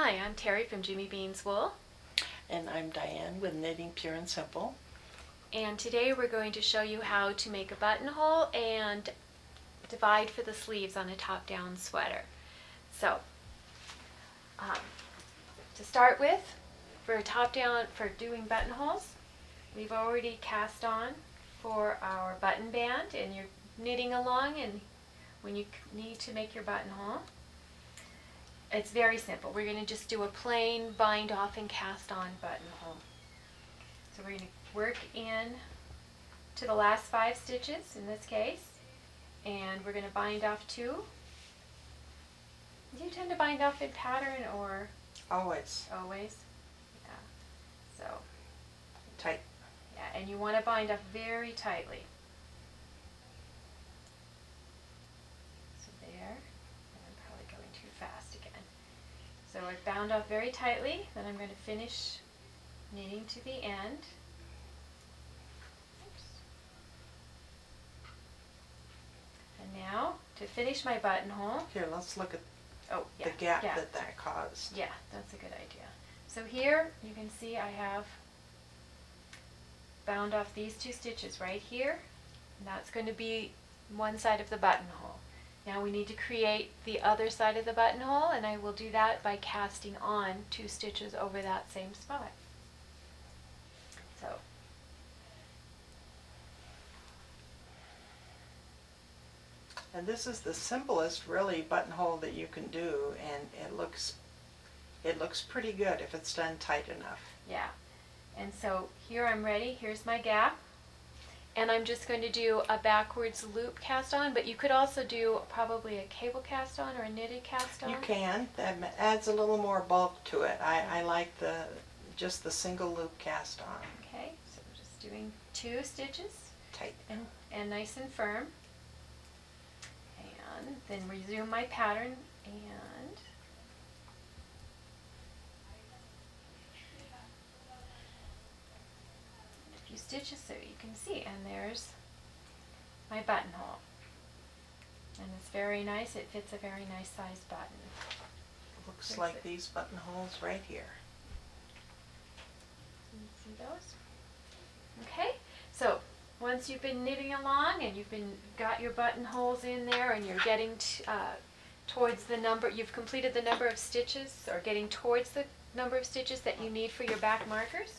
Hi, I'm Terry from Jimmy Bean's Wool. And I'm Diane with Knitting Pure and Simple. And today we're going to show you how to make a buttonhole and divide for the sleeves on a top-down sweater. So, to start with, for doing buttonholes, we've already cast on for our button band, and you're knitting along, and when you need to make your buttonhole, it's very simple. We're going to just do a plain bind off and cast on buttonhole. So we're going to work in to the last 5 stitches in this case, and we're going to bind off 2. Do you tend to bind off in pattern or? Always. Always? Yeah. So. Tight. Yeah, and you want to bind off very tightly. So there. And I'm probably going too fast again. So I've bound off very tightly, then I'm going to finish knitting to the end. Oops. And now, to finish my buttonhole. Here, let's look at the gap that caused. Yeah, that's a good idea. So here, you can see I have bound off these 2 stitches right here, and that's going to be one side of the buttonhole. Now we need to create the other side of the buttonhole, and I will do that by casting on 2 stitches over that same spot. So, and this is the simplest, really, buttonhole that you can do, and it looks pretty good if it's done tight enough. yeah. And so here I'm ready. Here's my gap. And I'm just going to do a backwards loop cast on, but you could also do probably a cable cast on or a knitted cast on. You can. That adds a little more bulk to it. I like just the single loop cast on. Okay, so we're just doing 2 stitches. Tight. And nice and firm. And then resume my pattern and a few stitches so you can see. And there's my buttonhole. And it's very nice. It fits a very nice sized button. Looks like these buttonholes right here. Can you see those? Okay, so once you've been knitting along and got your buttonholes in there and you're getting towards the number, you've completed the number of stitches or getting towards the number of stitches that you need for your back markers,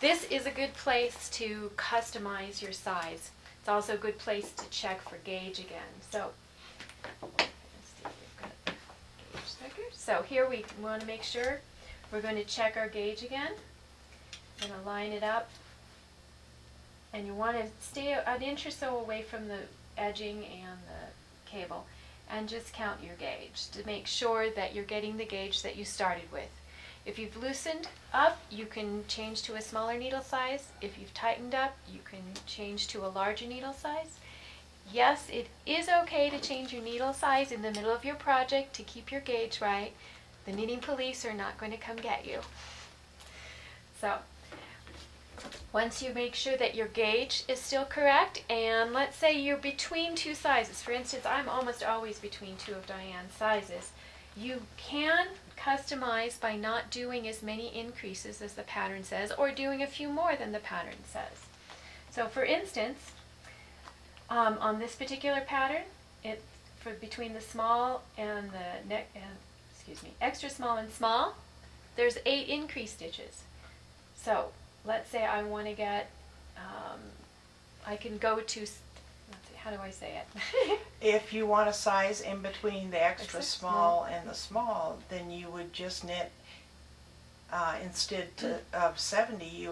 this is a good place to customize your size. It's also a good place to check for gauge again. So, let's see if we've got gauge stickers. So here we want to make sure we're going to check our gauge again. I'm going to line it up. And you want to stay an inch or so away from the edging and the cable and just count your gauge to make sure that you're getting the gauge that you started with. If you've loosened up, you can change to a smaller needle size. If you've tightened up, you can change to a larger needle size. Yes, it is okay to change your needle size in the middle of your project to keep your gauge right. The knitting police are not going to come get you. So, once you make sure that your gauge is still correct, and let's say you're between 2 sizes. For instance, I'm almost always between 2 of Diane's sizes. You can customize by not doing as many increases as the pattern says, or doing a few more than the pattern says. So for instance, on this particular pattern, for between the small and the extra small and small, there's 8 increase stitches. So let's say I want to get, I can go to, let's see, how do I say it? If you want a size in between the extra small and the small, then you would just knit, instead of 70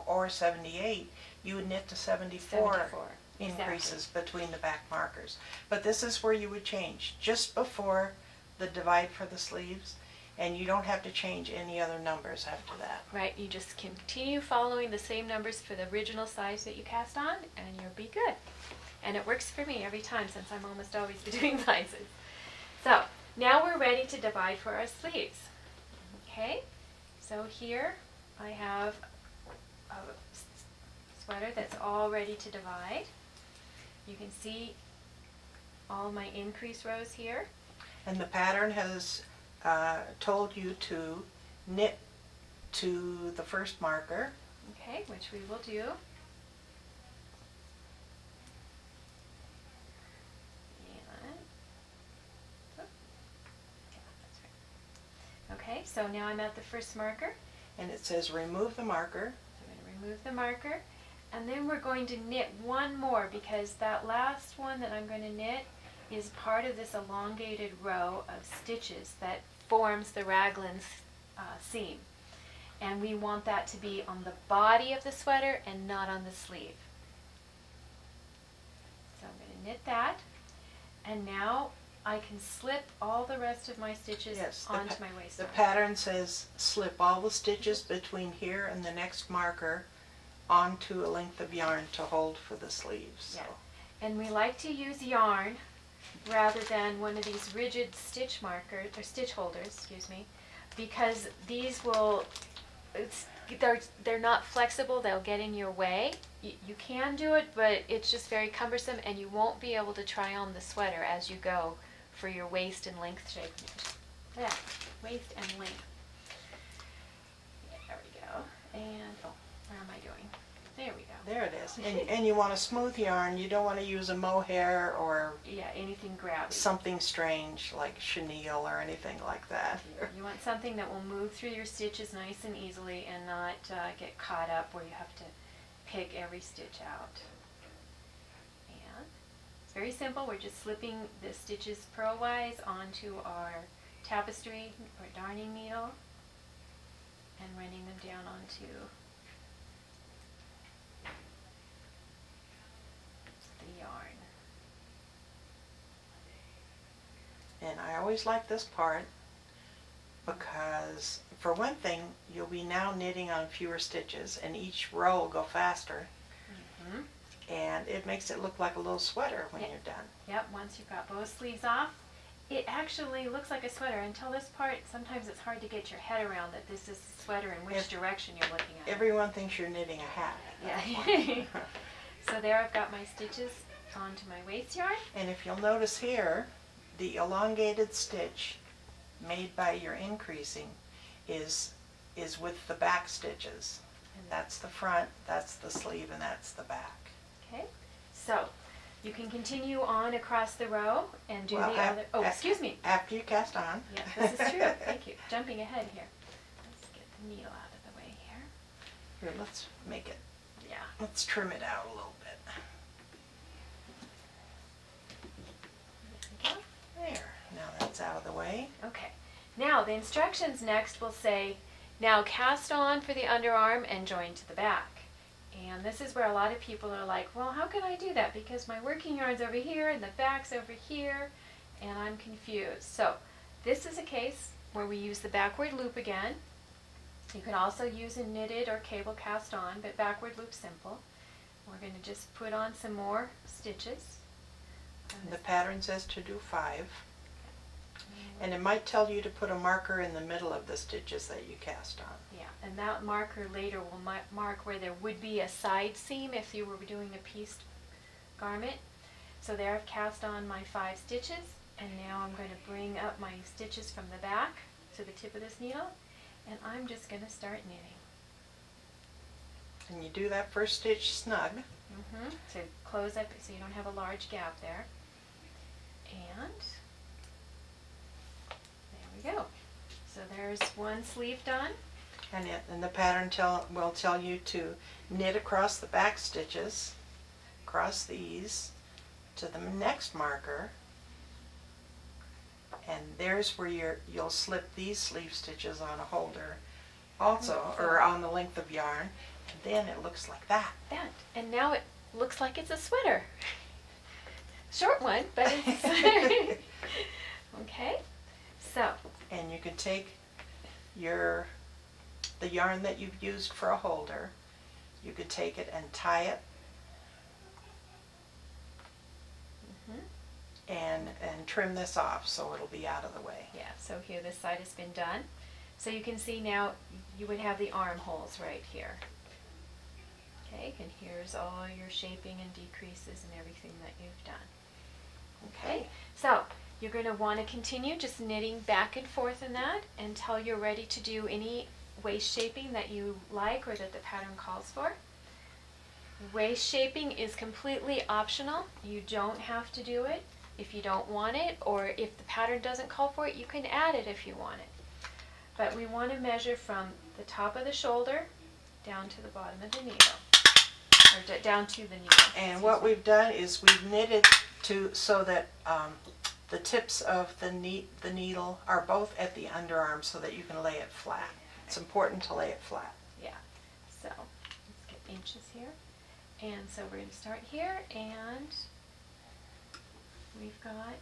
or 78, you would knit to 74 increases between the back markers. But this is where you would change, just before the divide for the sleeves. And you don't have to change any other numbers after that. Right, you just continue following the same numbers for the original size that you cast on, and you'll be good. And it works for me every time since I'm almost always between sizes. So, now we're ready to divide for our sleeves. Okay, so here I have a sweater that's all ready to divide. You can see all my increase rows here. And the pattern has told you to knit to the first marker. Okay, which we will do. Okay, so now I'm at the first marker. And it says remove the marker. So I'm going to remove the marker. And then we're going to knit one more because that last one that I'm going to knit is part of this elongated row of stitches that forms the raglan seam. And we want that to be on the body of the sweater and not on the sleeve. So I'm going to knit that. And now I can slip all the rest of my stitches onto my waist. The pattern says slip all the stitches between here and the next marker onto a length of yarn to hold for the sleeves. Yeah. And we like to use yarn rather than one of these rigid stitch markers, or stitch holders, excuse me, because these will, they're not flexible, they'll get in your way. You can do it, but it's just very cumbersome and you won't be able to try on the sweater as you go for your waist and length shape. Yeah, waist and length. Yeah, there we go. And, oh, where am I doing? There we go. There it is. And you want a smooth yarn. You don't want to use a mohair or anything grabby. Something strange like chenille or anything like that. You want something that will move through your stitches nice and easily and not get caught up where you have to pick every stitch out. And it's very simple. We're just slipping the stitches purlwise onto our tapestry or darning needle and running them down onto the yarn. And I always like this part because, for one thing, you'll be now knitting on fewer stitches and each row will go faster. Mm-hmm. And it makes it look like a little sweater when you're done. Yep, once you've got both sleeves off, it actually looks like a sweater. Until this part, sometimes it's hard to get your head around that this is a sweater and which direction you're looking at. Everyone thinks you're knitting a hat. Yeah. So there I've got my stitches onto my waist yarn. And if you'll notice here, the elongated stitch made by your increasing is with the back stitches. And that's the front, that's the sleeve, and that's the back. Okay, so you can continue on across the row and do the other. Oh, excuse me. After you cast on. Yeah, this is true. Thank you. Jumping ahead here. Let's get the needle out of the way here. Here, let's make it. Yeah. Let's trim it out a little bit. There we go. There. Now that's out of the way. Okay. Now the instructions next will say, now cast on for the underarm and join to the back. And this is where a lot of people are like, well, how can I do that? Because my working yarn's over here and the back's over here, and I'm confused. So this is a case where we use the backward loop again. You can also use a knitted or cable cast on, but backward loop simple. We're going to just put on some more stitches. The pattern says to do 5. And it might tell you to put a marker in the middle of the stitches that you cast on. Yeah, and that marker later will mark where there would be a side seam if you were doing a pieced garment. So there I've cast on my 5 stitches, and now I'm going to bring up my stitches from the back to the tip of this needle, and I'm just going to start knitting. And you do that first stitch snug. To close up so you don't have a large gap there. And there we go. So there's one sleeve done. And the pattern will tell you to knit across the back stitches, across these, to the next marker, and there's where you'll slip these sleeve stitches on a holder also, or on the length of yarn, and then it looks like that. And now it looks like it's a sweater. Short one, but it's okay. So. And you can take the yarn that you've used for a holder, you could take it and tie it and trim this off so it'll be out of the way. Yeah, so here this side has been done. So you can see now you would have the armholes right here. Okay, and here's all your shaping and decreases and everything that you've done. Okay, so You're going to want to continue just knitting back and forth in that until you're ready to do any waist shaping that you like or that the pattern calls for. Waist shaping is completely optional. You don't have to do it if you don't want it, or if the pattern doesn't call for it, you can add it if you want it. But we want to measure from the top of the shoulder down to the bottom of the needle, or down to the needle. And what we've done is we've knitted so that the tips of the needle are both at the underarm so that you can lay it flat. It's important to lay it flat. Yeah. So let's get inches here. And so we're going to start here, and we've got...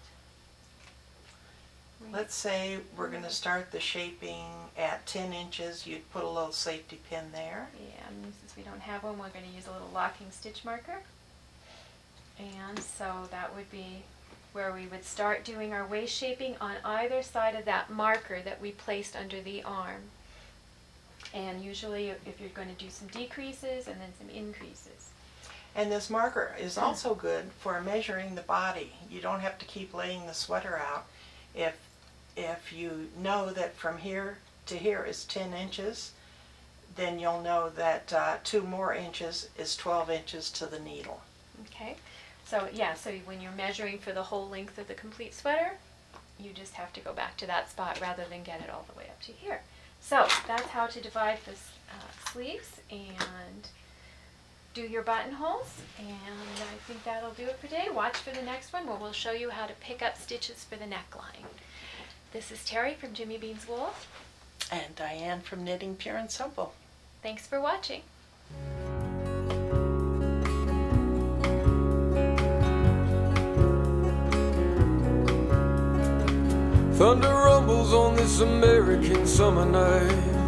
Let's say we're going to start the shaping at 10 inches. You'd put a little safety pin there. Yeah, and since we don't have one, we're going to use a little locking stitch marker. And so that would be where we would start doing our waist shaping on either side of that marker that we placed under the arm. And usually if you're going to do some decreases and then some increases. And this marker is also good for measuring the body. You don't have to keep laying the sweater out. If you know that from here to here is 10 inches, then you'll know that 2 more inches is 12 inches to the needle. Okay, so yeah, so when you're measuring for the whole length of the complete sweater, you just have to go back to that spot rather than get it all the way up to here. So that's how to divide the sleeves and do your buttonholes, and I think that'll do it for today. Watch for the next one where we'll show you how to pick up stitches for the neckline. This is Terry from Jimmy Bean's Wool. And Diane from Knitting Pure and Simple. Thanks for watching. Thunder rumbles on this American summer night.